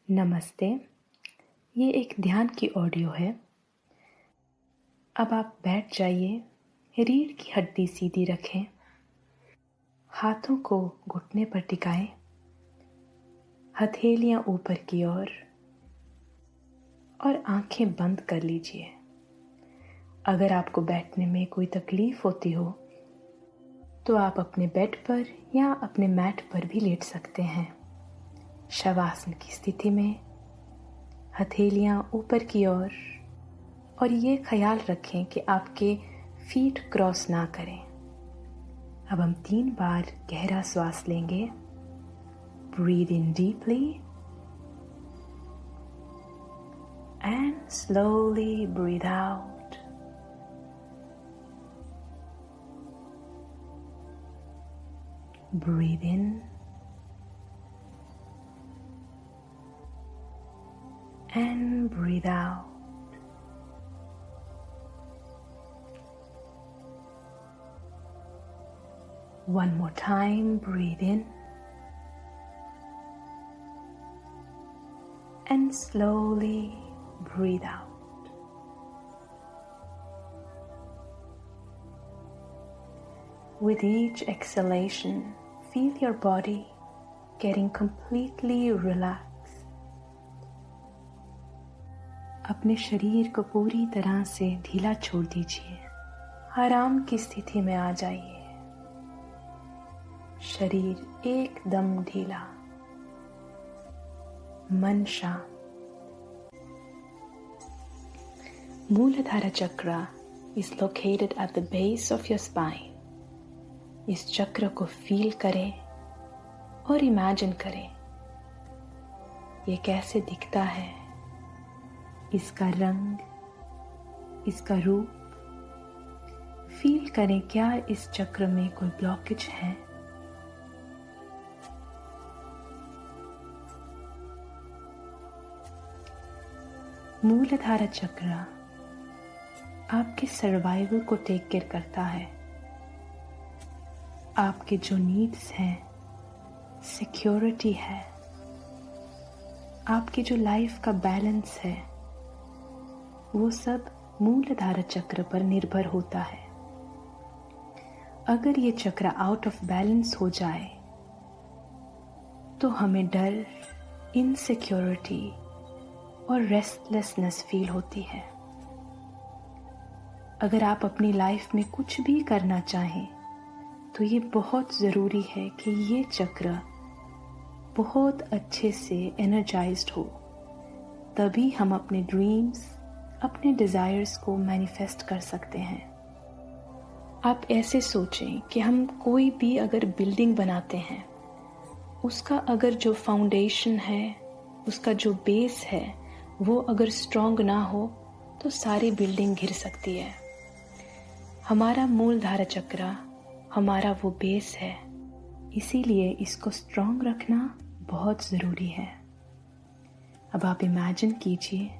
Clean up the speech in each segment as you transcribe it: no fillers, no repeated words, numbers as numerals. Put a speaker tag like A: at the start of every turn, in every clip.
A: नमस्ते। ये एक ध्यान की ऑडियो है। अब आप बैठ जाइए, रीढ़ की हड्डी सीधी रखें, हाथों को घुटने पर टिकाएं, हथेलियां ऊपर की ओर और आंखें बंद कर लीजिए। अगर आपको बैठने में कोई तकलीफ होती हो तो आप अपने बेड पर या अपने मैट पर भी लेट सकते हैं। शवासन की स्थिति में हथेलियां ऊपर की ओर और ये ख्याल रखें कि आपके फीट क्रॉस ना करें। अब हम 3 बार गहरा श्वास लेंगे। Breathe in deeply and slowly breathe out. Breathe in and breathe out. One more time, breathe in and slowly breathe out. With each exhalation, feel your body getting completely relaxed. अपने शरीर को पूरी तरह से ढीला छोड़ दीजिए। आराम की स्थिति में आ जाइए। शरीर एकदम ढीला, मन शांत। मूलाधार चक्र is located at the base of your spine. इस चक्र को फील करें और इमेजिन करें ये कैसे दिखता है, इसका रंग, इसका रूप। फील करें क्या इस चक्र में कोई ब्लॉकेज है। मूलाधार चक्र आपके सर्वाइवल को टेक केयर करता है। आपके जो नीड्स हैं, सिक्योरिटी है, आपकी जो लाइफ का बैलेंस है, वो सब मूलाधार चक्र पर निर्भर होता है। अगर ये चक्र आउट ऑफ बैलेंस हो जाए तो हमें डर, इनसिक्योरिटी और रेस्टलेसनेस फील होती है। अगर आप अपनी लाइफ में कुछ भी करना चाहें तो ये बहुत ज़रूरी है कि ये चक्र बहुत अच्छे से एनर्जाइज्ड हो, तभी हम अपने ड्रीम्स, अपने डिज़ायर्स को मैनिफेस्ट कर सकते हैं। आप ऐसे सोचें कि हम कोई भी अगर बिल्डिंग बनाते हैं, उसका अगर जो फाउंडेशन है, उसका जो बेस है, वो अगर स्ट्रॉन्ग ना हो तो सारी बिल्डिंग गिर सकती है। हमारा मूलाधार चक्र हमारा वो बेस है, इसीलिए इसको स्ट्रॉन्ग रखना बहुत ज़रूरी है। अब आप इमेजिन कीजिए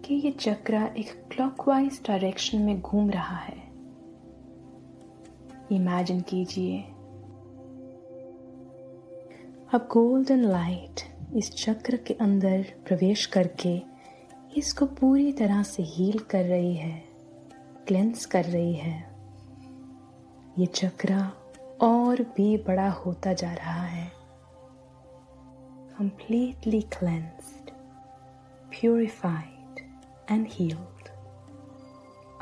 A: कि ये चक्र एक क्लॉकवाइज डायरेक्शन में घूम रहा है। इमेजिन कीजिए अब गोल्डन लाइट इस चक्र के अंदर प्रवेश करके इसको पूरी तरह से हील कर रही है, क्लेंस कर रही है। ये चक्र और भी बड़ा होता जा रहा है, completely cleansed, purified and healed.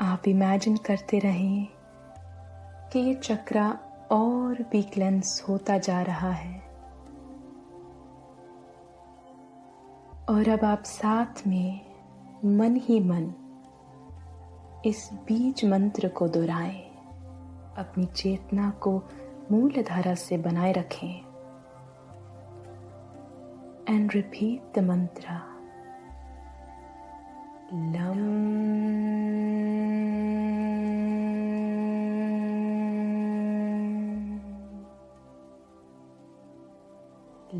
A: आप इमेजिन करते रहें कि ये चक्र और भी क्लेंस होता जा रहा है और अब आप साथ में मन ही मन इस बीज मंत्र को दोहराएं। अपनी चेतना को मूलाधार से बनाए रखें एंड रिपीट द मंत्र लम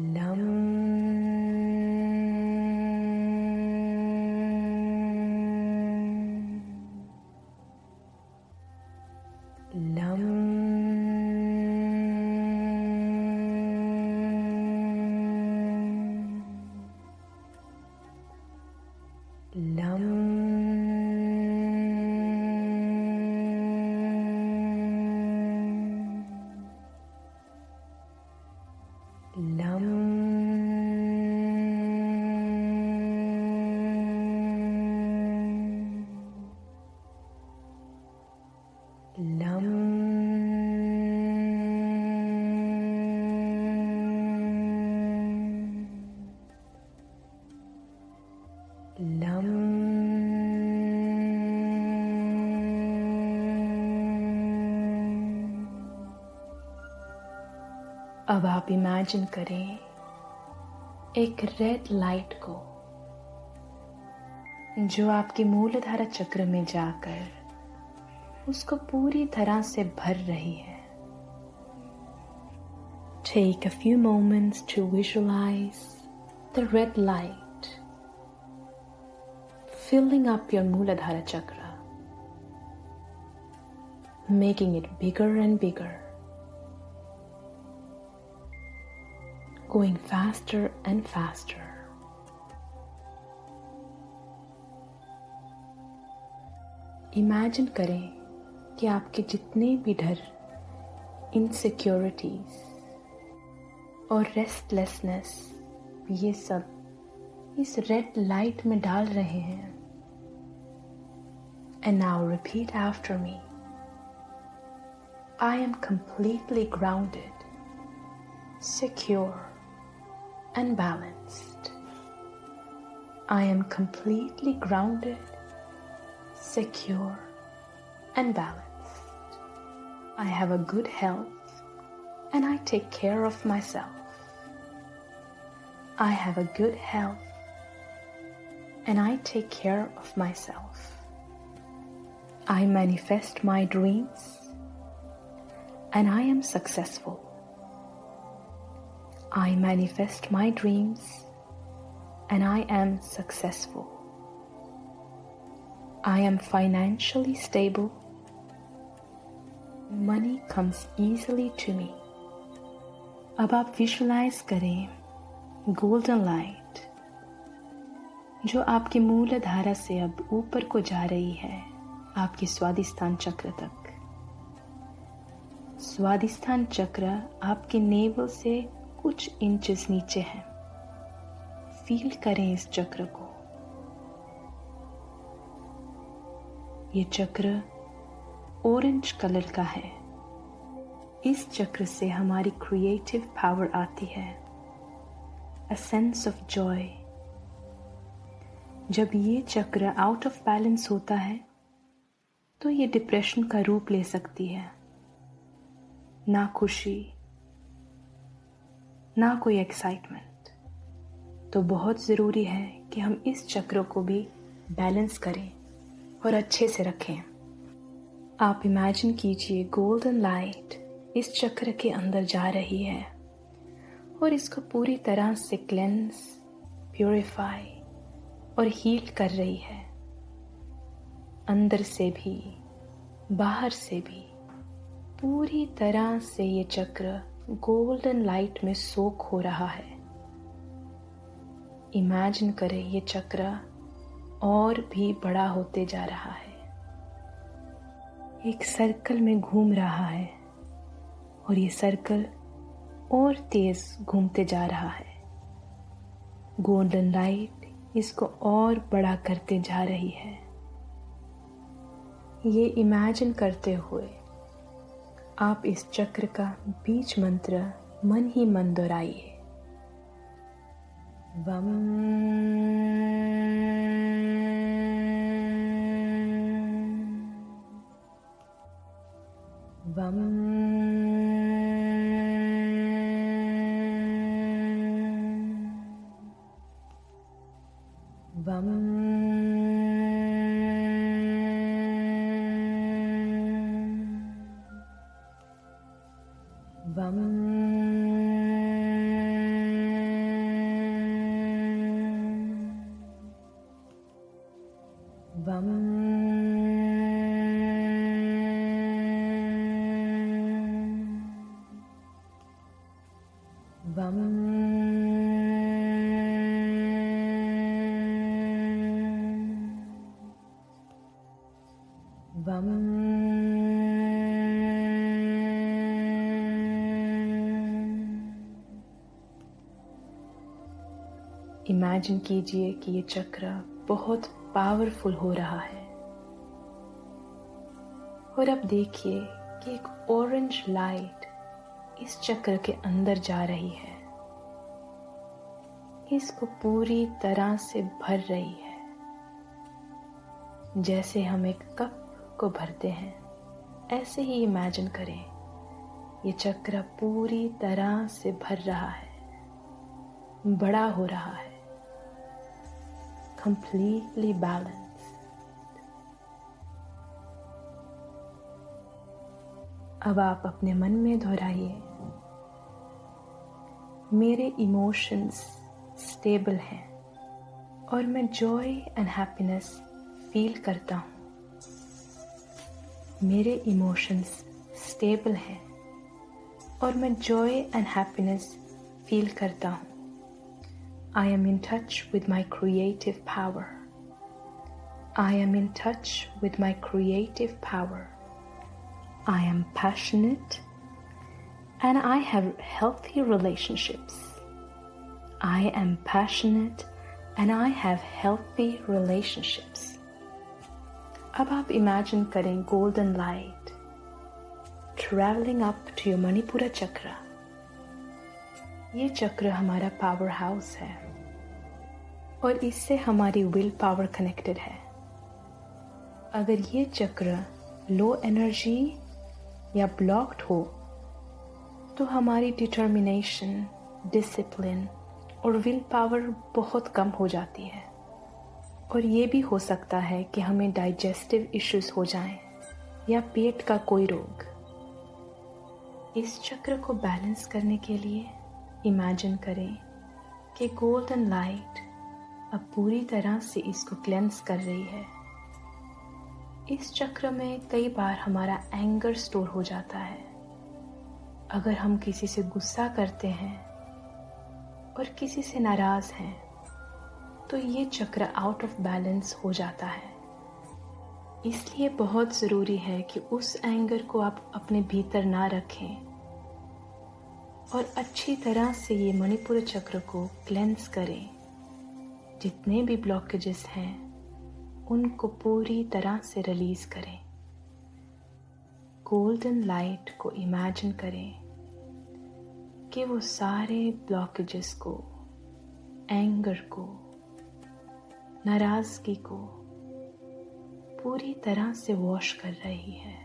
A: लम अब आप इमेजिन करें एक रेड लाइट को जो आपके मूलाधार चक्र में जाकर उसको पूरी तरह से भर रही है। Take a few moments to visualize the red light filling up your Muladhara chakra, making it bigger and bigger, going faster and faster. Imagine करें कि आपके जितने भी डर, इनसिक्योरिटीज और रेस्टलेसनेस, ये सब इस रेड लाइट में डाल रहे हैं। And now repeat after me. I am completely grounded, secure, and balanced. I am completely grounded, secure, and balanced. I have a good health and I take care of myself. I have a good health and I take care of myself. I manifest my dreams and I am successful. I manifest my dreams and I am successful. I am financially stable. Money comes easily to me. अब आप visualise करें golden light जो आपके मूलाधारा से अब ऊपर को जा रही है आपके स्वादिष्ठान चक्र तक। स्वादिष्ठान चक्र आपके नेवल से कुछ इंचेस नीचे है। फील करें इस चक्र को। ये चक्र ऑरेंज कलर का है। इस चक्र से हमारी क्रिएटिव पावर आती है, अ सेंस ऑफ जॉय। जब ये चक्र आउट ऑफ बैलेंस होता है तो ये डिप्रेशन का रूप ले सकती है। ना खुशी, ना कोई एक्साइटमेंट। तो बहुत ज़रूरी है कि हम इस चक्र को भी बैलेंस करें और अच्छे से रखें। आप इमेजिन कीजिए गोल्डन लाइट इस चक्र के अंदर जा रही है और इसको पूरी तरह से क्लेंस, प्यूरिफाई और हील कर रही है। अंदर से भी बाहर से भी पूरी तरह से ये चक्र गोल्डन लाइट में सोक हो रहा है। इमेजिन करें ये चक्र और भी बड़ा होते जा रहा है, एक सर्कल में घूम रहा है और ये सर्कल और तेज घूमते जा रहा है। गोल्डन लाइट इसको और बड़ा करते जा रही है। ये इमेजिन करते हुए आप इस चक्र का बीज मंत्र मन ही मन दोहराइए। वम वम वम वम वम वम वम इमेजिन कीजिए कि ये चक्र बहुत पावरफुल हो रहा है और अब देखिए कि एक ऑरेंज लाइट इस चक्र के अंदर जा रही है, इसको पूरी तरह से भर रही है। जैसे हम एक कप को भरते हैं ऐसे ही इमेजिन करें ये चक्र पूरी तरह से भर रहा है, बड़ा हो रहा है, completely balanced. अब आप अपने मन में दोहराइए, मेरे इमोशंस स्टेबल हैं और मैं जॉय एंड हैप्पीनेस फील करता हूँ। मेरे इमोशंस स्टेबल हैं और मैं जॉय एंड हैप्पीनेस फील करता हूँ। I am in touch with my creative power. I am in touch with my creative power. I am passionate and I have healthy relationships. I am passionate and I have healthy relationships. अब आप imagine करें golden light travelling up to your Manipura chakra. ये चक्र हमारा power house है और इससे हमारी विल पावर कनेक्टेड है। अगर ये चक्र लो एनर्जी या ब्लॉक्ड हो तो हमारी डिटर्मिनेशन, डिसिप्लिन और विल पावर बहुत कम हो जाती है और ये भी हो सकता है कि हमें डाइजेस्टिव इश्यूज हो जाएं या पेट का कोई रोग। इस चक्र को बैलेंस करने के लिए इमेजिन करें कि गोल्डन लाइट अब पूरी तरह से इसको क्लेंस कर रही है। इस चक्र में कई बार हमारा एंगर स्टोर हो जाता है। अगर हम किसी से गुस्सा करते हैं और किसी से नाराज हैं तो ये चक्र आउट ऑफ बैलेंस हो जाता है। इसलिए बहुत ज़रूरी है कि उस एंगर को आप अपने भीतर ना रखें और अच्छी तरह से ये मणिपुर चक्र को क्लेंस करें। जितने भी ब्लॉकेजेस हैं उनको पूरी तरह से रिलीज करें। गोल्डन लाइट को इमेजिन करें कि वो सारे ब्लॉकेजेस को, एंगर को, नाराजगी को पूरी तरह से वॉश कर रही है।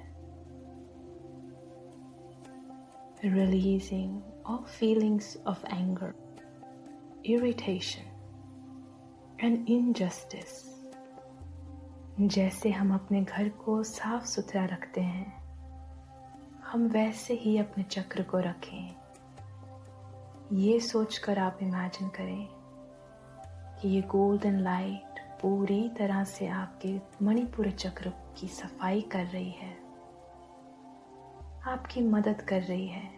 A: Releasing all feelings of anger, irritation and injustice. जैसे हम अपने घर को साफ सुथरा रखते हैं, हम वैसे ही अपने चक्र को रखें। ये सोचकर आप इमेजिन करें कि ये गोल्डन लाइट पूरी तरह से आपके मणिपुर चक्र की सफाई कर रही है, आपकी मदद कर रही है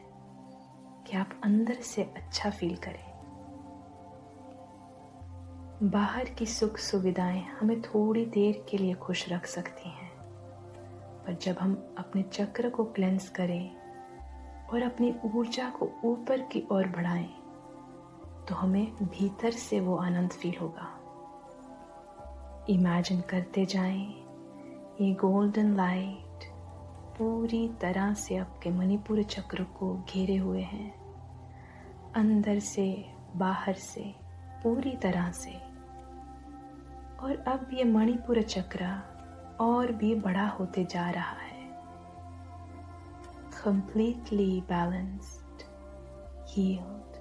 A: कि आप अंदर से अच्छा फील करें। बाहर की सुख सुविधाएं हमें थोड़ी देर के लिए खुश रख सकती हैं, पर जब हम अपने चक्र को क्लेंस करें और अपनी ऊर्जा को ऊपर की ओर बढ़ाएं तो हमें भीतर से वो आनंद फील होगा। इमेजिन करते जाएं, ये गोल्डन लाइट पूरी तरह से आपके मणिपुर चक्र को घेरे हुए हैं, अंदर से बाहर से पूरी तरह से। और अब ये मणिपुर चक्र और भी बड़ा होते जा रहा है, completely balanced, healed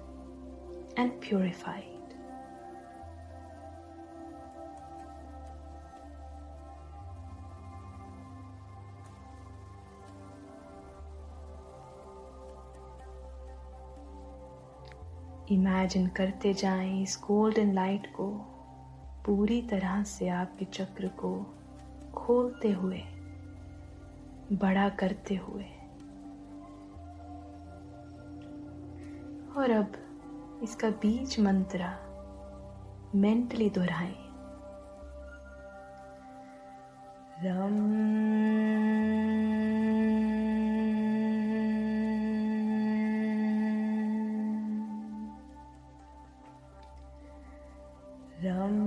A: and purified. Imagine करते जाएं इस गोल्डन लाइट को पूरी तरह से आपके चक्र को खोलते हुए, बड़ा करते हुए। और अब इसका बीज मंत्र मेंटली दोहराएं। रम रम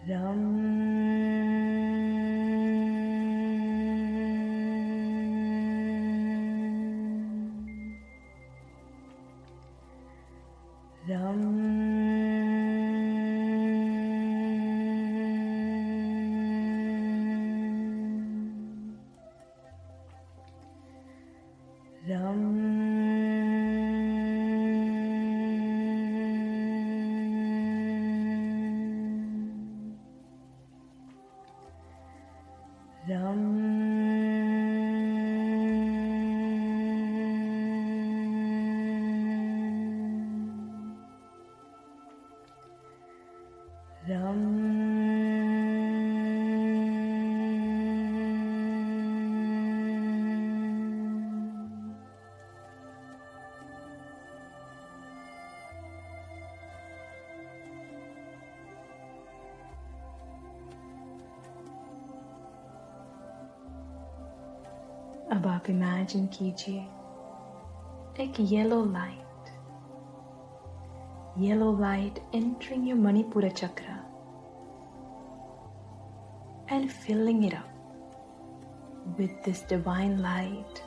A: रम रम रम। अब आप इमेजिन कीजिए एक yellow light entering your Manipura chakra and filling it up with this divine light.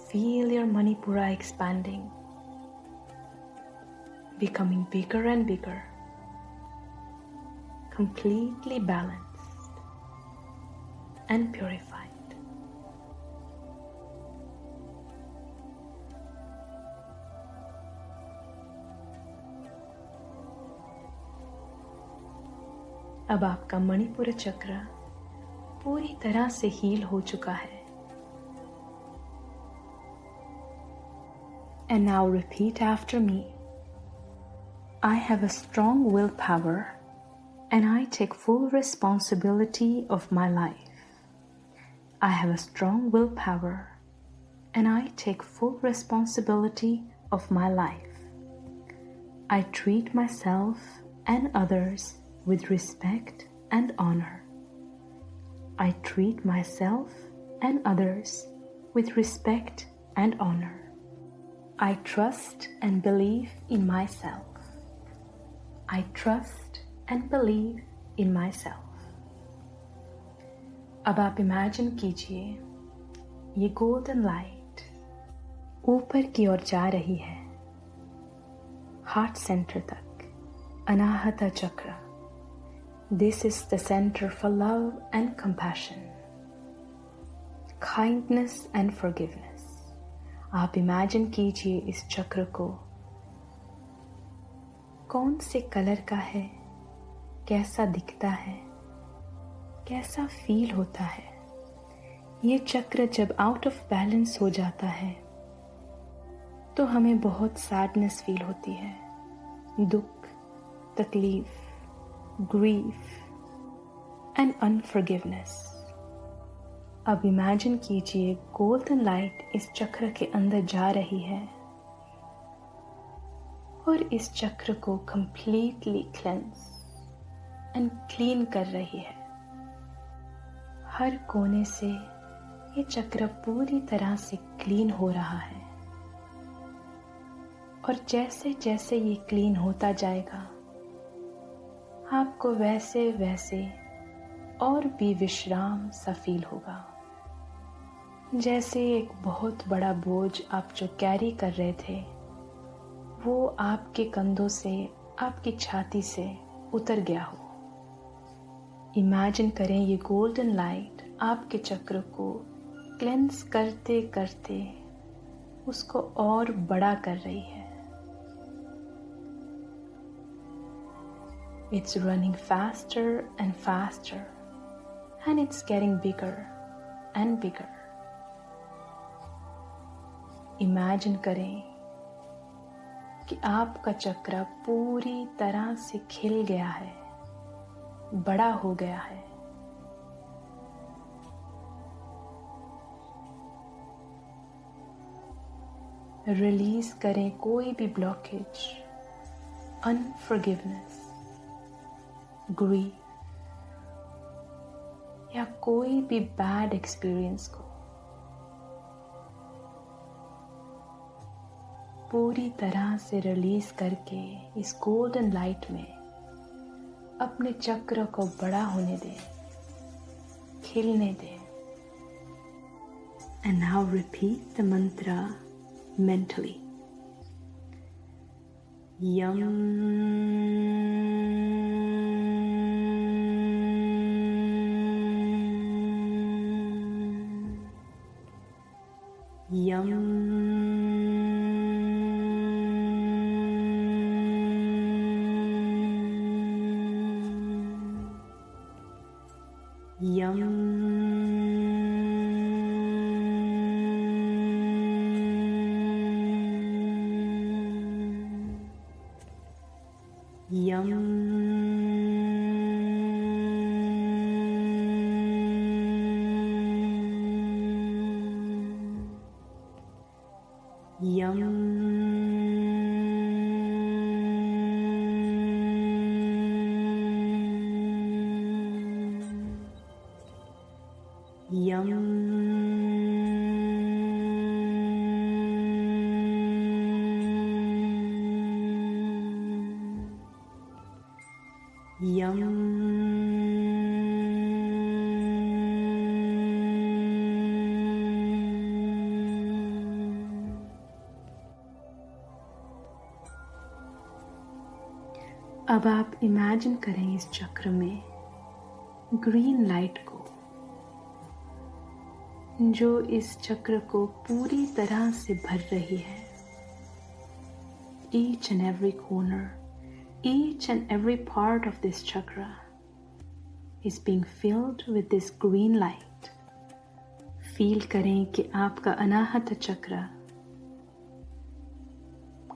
A: Feel your Manipura expanding, becoming bigger and bigger, completely balanced and purified. अब आपका मणिपुर चक्र पूरी तरह से हील हो चुका है। And now repeat after me. I have a strong willpower and I take full responsibility of my life. I have a strong willpower and I take full responsibility of my life. I treat myself and others with respect and honor. I treat myself and others with respect and honor. I trust and believe in myself. I trust and believe in myself. अब आप imagine कीजिए ये golden light ऊपर की ओर जा रही है, heart centre तक, अनाहता चक्र। This is the center for love and compassion, kindness and forgiveness. आप इमेजिन कीजिए इस चक्र को कौन से कलर का है, कैसा दिखता है, कैसा फील होता है। ये चक्र जब आउट ऑफ बैलेंस हो जाता है तो हमें बहुत सैडनेस फील होती है, दुख, तकलीफ, grief and unforgiveness. अब इमेजिन कीजिए गोल्डन लाइट इस चक्र के अंदर जा रही है और इस चक्र को completely cleanse and clean कर रही है। हर कोने से ये चक्र पूरी तरह से क्लीन हो रहा है और जैसे जैसे ये क्लीन होता जाएगा आपको वैसे वैसे और भी विश्राम सा फील होगा, जैसे एक बहुत बड़ा बोझ आप जो कैरी कर रहे थे वो आपके कंधों से, आपकी छाती से उतर गया हो। इमेजिन करें ये गोल्डन लाइट आपके चक्र को क्लेंस करते करते उसको और बड़ा कर रही है। It's running faster and faster and it's getting bigger and bigger. Imagine करें कि आपका चक्र पूरी तरह से खिल गया है, बड़ा हो गया है। रिलीज करें कोई भी ब्लॉकेज, अनफॉरगिवनेस, ग्रीफ या कोई भी बैड एक्सपीरियंस को। पूरी तरह से रिलीज करके इस गोल्डन लाइट में अपने चक्र को बड़ा होने दें, खिलने दें। And now repeat the mantra mentally. यम। यम। यम। यम। अब आप इमेजिन करें इस चक्र में ग्रीन लाइट को, जो इस चक्र को पूरी तरह से भर रही है। Each and every corner, each and every part of this chakra is being filled with this green light. Feel करें कि आपका अनाहत चक्र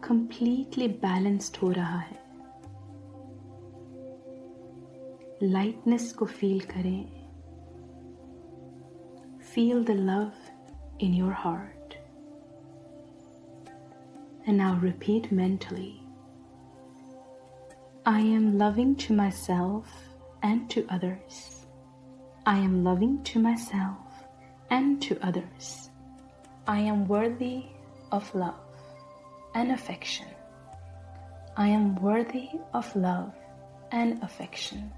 A: completely balanced हो रहा है। Lightness को feel करें। Feel the love in your heart. And now repeat mentally. I am loving to myself and to others. I am loving to myself and to others. I am worthy of love and affection. I am worthy of love and affection.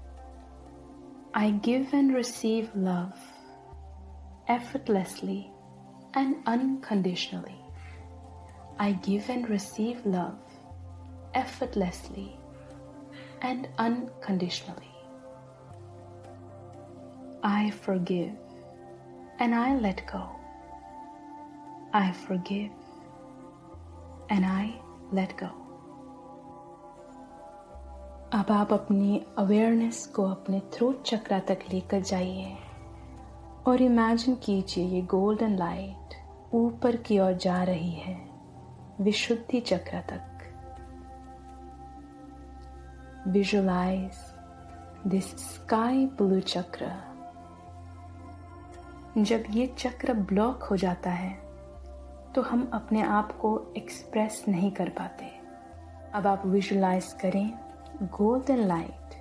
A: I give and receive love effortlessly and unconditionally. I give and receive love effortlessly and unconditionally. I forgive and I let go. I forgive and I let go. अब आप अपनी awareness को अपने throat चक्र तक लेकर जाइए और इमेजिन कीजिए ये गोल्डन लाइट ऊपर की ओर जा रही है विशुद्धि चक्र तक। विजुअलाइज दिस स्काई ब्लू चक्र। जब ये चक्र ब्लॉक हो जाता है तो हम अपने आप को एक्सप्रेस नहीं कर पाते। अब आप विजुअलाइज करें गोल्डन लाइट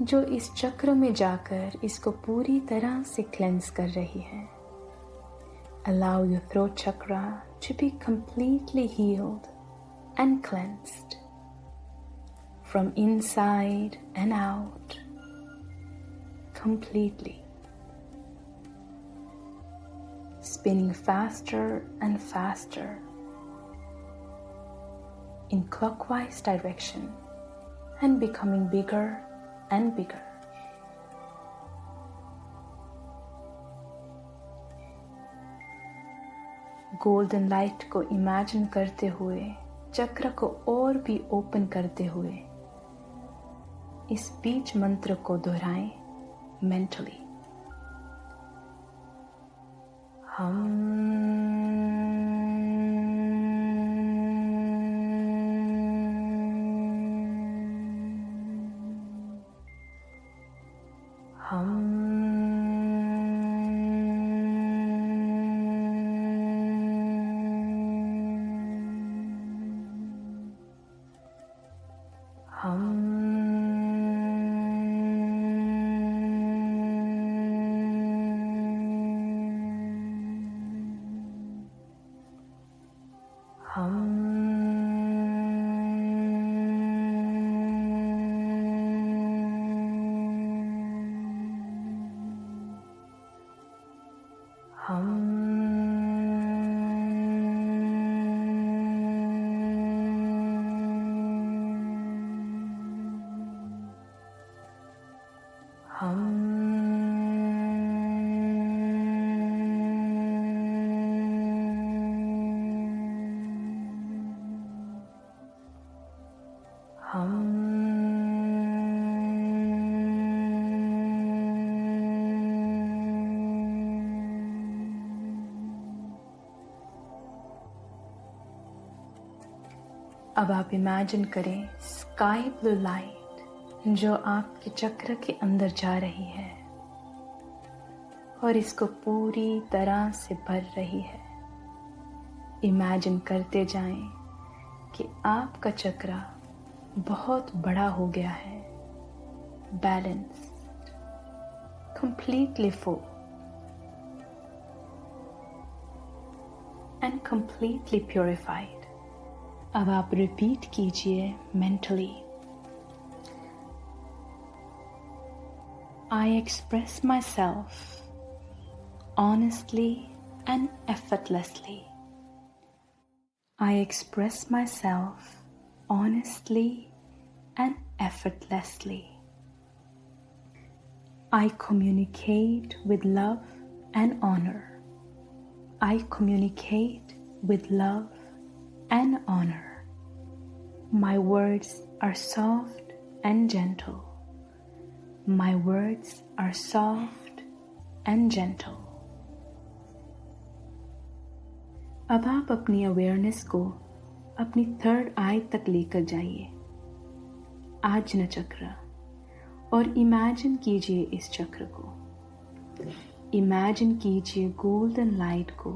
A: जो इस चक्र में जाकर इसको पूरी तरह से क्लेंस कर रही है। Allow your throat chakra to be completely healed and cleansed from inside and out completely. Spinning faster and faster in clockwise direction and becoming bigger and bigger. Golden light को इमेजिन करते हुए चक्र को और भी ओपन करते हुए इस बीज मंत्र को दोहराएं मेंटली। अब आप इमेजिन करें स्काई ब्लू लाइट जो आपके चक्र के अंदर जा रही है और इसको पूरी तरह से भर रही है। इमेजिन करते जाएं कि आपका चक्र बहुत बड़ा हो गया है, balanced, completely full and completely purified. अब आप रिपीट कीजिए mentally, I express myself honestly and effortlessly. I express myself honestly and effortlessly. I communicate with love and honor. I communicate with love and honor. My words are soft and gentle. My words are soft and gentle. अब आप अपनी awareness को अपनी third आई तक लेकर जाइए, आज्ञा चक्र, और इमेजिन कीजिए इस चक्र को। इमेजिन कीजिए गोल्डन लाइट को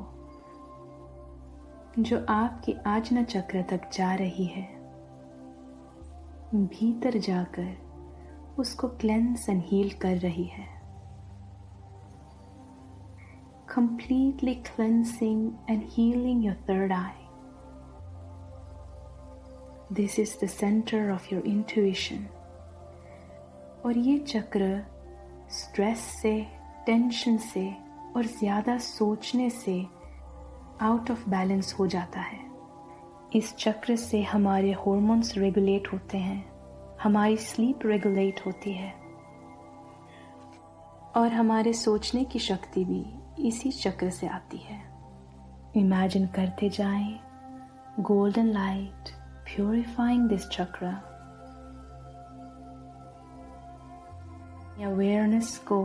A: जो आपके आज्ञा चक्र तक जा रही है, भीतर जाकर उसको क्लेंस एंड हील कर रही है, completely cleansing and healing your third eye. This is the center of your intuition. और ये चक्र स्ट्रेस से, टेंशन से और ज़्यादा सोचने से आउट ऑफ बैलेंस हो जाता है। इस चक्र से हमारे हार्मोन्स रेगुलेट होते हैं, हमारी स्लीप रेगुलेट होती है और हमारे सोचने की शक्ति भी इसी चक्र से आती है। इमेजिन करते जाएं गोल्डन लाइट प्यूरिफाइंग दिस चक्र। अवेयरनेस को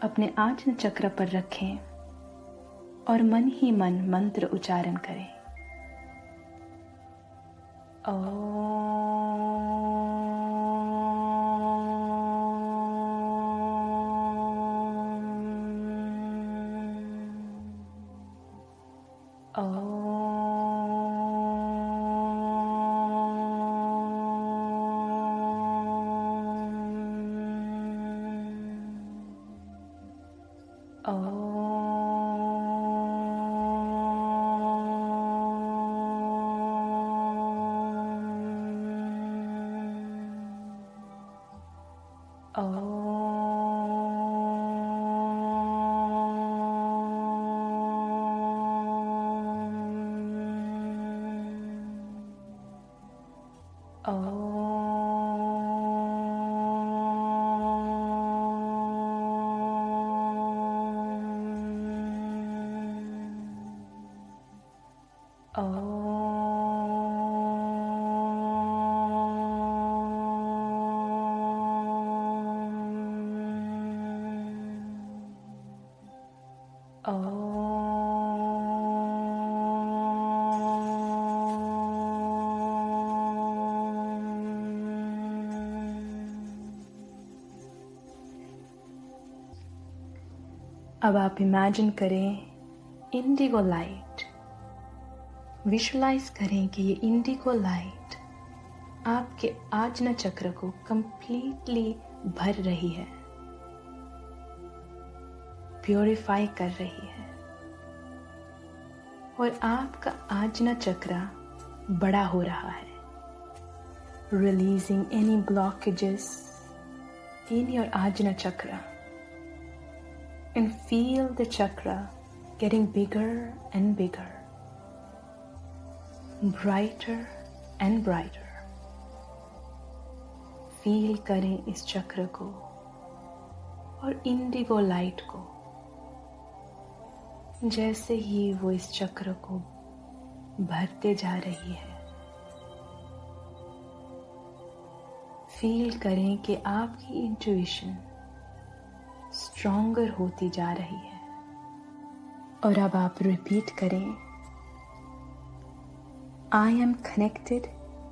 A: अपने आज्ञा चक्र पर रखें और मन ही मन मंत्र उच्चारण करें। अब आप इमेजिन करें इंडिगो लाइट, विजुलाइज करें कि ये इंडिगो लाइट आपके आज्ञा चक्र को कंप्लीटली भर रही है, प्योरीफाई कर रही है और आपका आज्ञा चक्र बड़ा हो रहा है, releasing any blockages in your आज्ञा चक्र। And feel the chakra getting bigger and bigger, brighter and brighter. Feel करें इस चक्र को और इंडिगो लाइट को, जैसे ही वो इस चक्र को भरते जा रही है। फील करें कि आपकी इंट्यूशन स्ट्रॉन्गर होती जा रही है और अब आप रिपीट करें, I am connected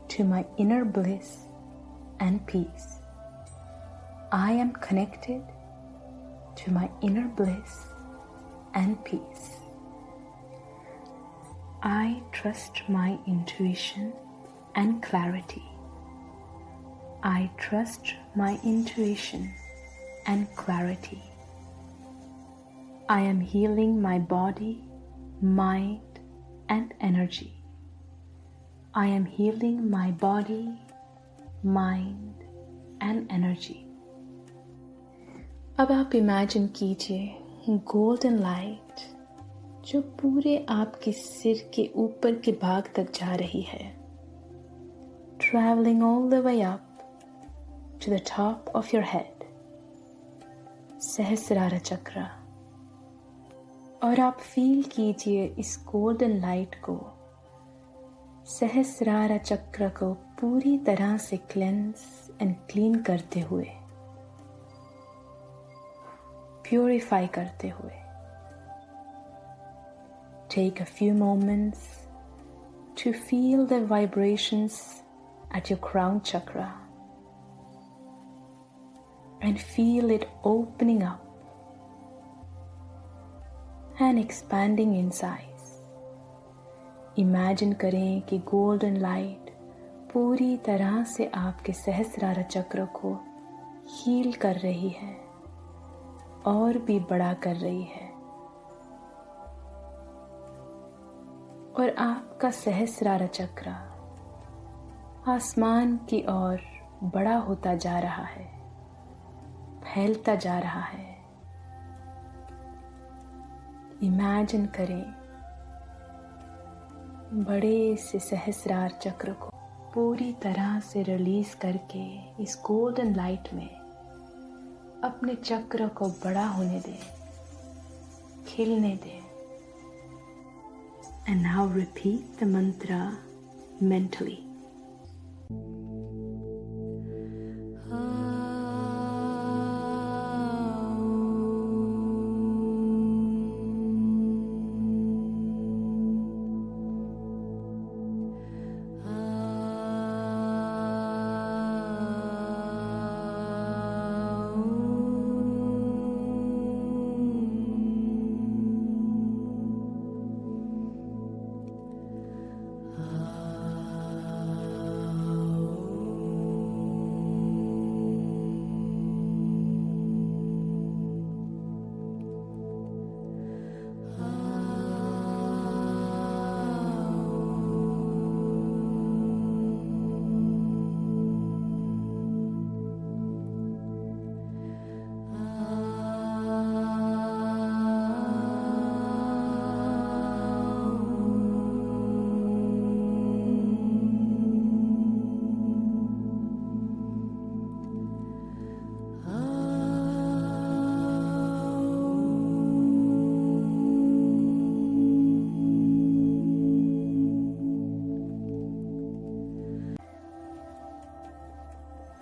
A: to my inner bliss and peace. I am connected to my inner bliss and peace. I trust my intuition and clarity. I trust my intuition and clarity. I am healing my body, mind, and energy. I am healing my body, mind, and energy. अब आप imagine कीजिए golden light जो पूरे आपके सिर के ऊपर के भाग तक जा रही है, traveling all the way up to the top of your head, सहस्रार चक्र। और आप फील कीजिए इस गोल्डन लाइट को, सहस्रार चक्र को पूरी तरह से क्लेंस एंड क्लीन करते हुए, प्यूरिफाई करते हुए। Take a few moments to feel the vibrations at your crown chakra and feel it opening up and expanding in size. Imagine करें कि गोल्डन लाइट पूरी तरह से आपके सहस्रार चक्र को हील कर रही है और भी बड़ा कर रही है, और आपका सहस्रार चक्र आसमान की ओर बड़ा होता जा रहा है, फैलता जा रहा है। इमेजिन करें बड़े से सहस्रार चक्र को पूरी तरह से रिलीज करके इस गोल्डन लाइट में अपने चक्र को बड़ा होने दें, खिलने दें। And now repeat the mantra mentally.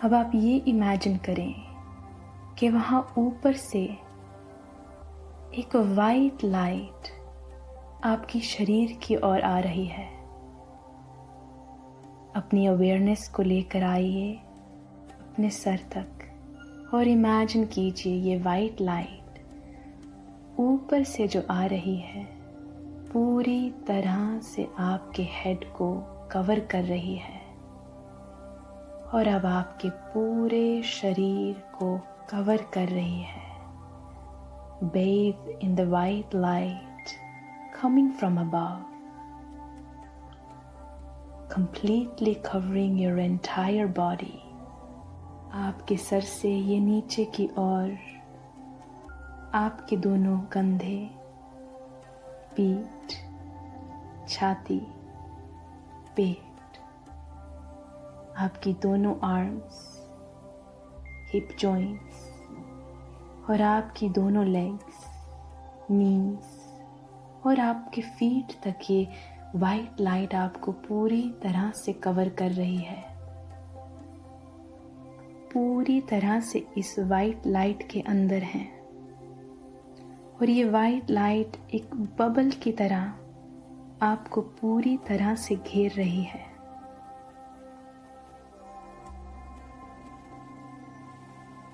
A: अब आप ये इमेजिन करें कि वहाँ ऊपर से एक वाइट लाइट आपकी शरीर की ओर आ रही है। अपनी अवेयरनेस को लेकर आइए अपने सर तक और इमेजिन कीजिए ये वाइट लाइट ऊपर से जो आ रही है पूरी तरह से आपके हेड को कवर कर रही है, और अब आपके पूरे शरीर को कवर कर रही है। Bathe in the white light coming from above, completely covering your entire body. आपके सर से ये नीचे की ओर आपके दोनों कंधे, पीठ, छाती, पेट, आपकी दोनों आर्म्स, हिप जॉइंट्स और आपकी दोनों लेग्स, नीज और आपके फीट तक ये वाइट लाइट आपको पूरी तरह से कवर कर रही है। पूरी तरह से इस वाइट लाइट के अंदर है और ये वाइट लाइट एक बबल की तरह आपको पूरी तरह से घेर रही है।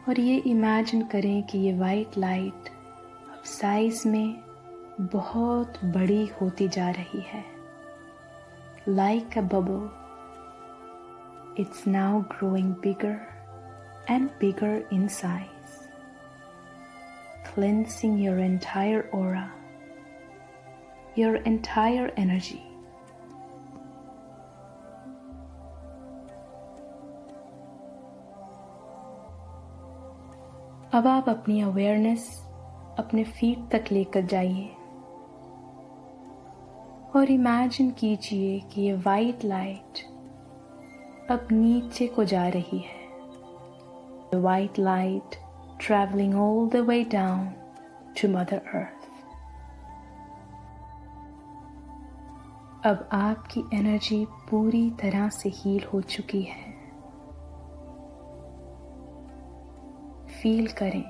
A: और ये इमेजिन करें कि ये वाइट लाइट अब साइज में बहुत बड़ी होती जा रही है. Like a bubble, it's now growing bigger and bigger in size, cleansing your entire aura, your entire energy. अब आप अपनी अवेयरनेस अपने फीट तक लेकर जाइए और इमेजिन कीजिए कि ये वाइट लाइट अब नीचे को जा रही है. The white light traveling all the way down to Mother Earth. अब आपकी एनर्जी पूरी तरह से हील हो चुकी है. फील करें.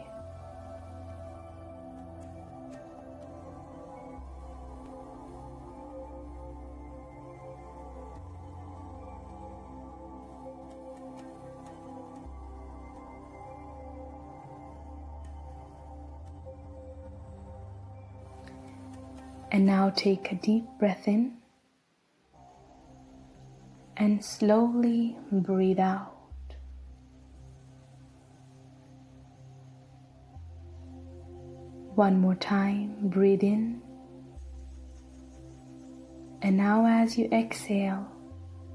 A: And now take a deep breath in and slowly breathe out. One more time, breathe in. And now as you exhale,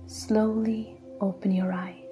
A: slowly open your eyes.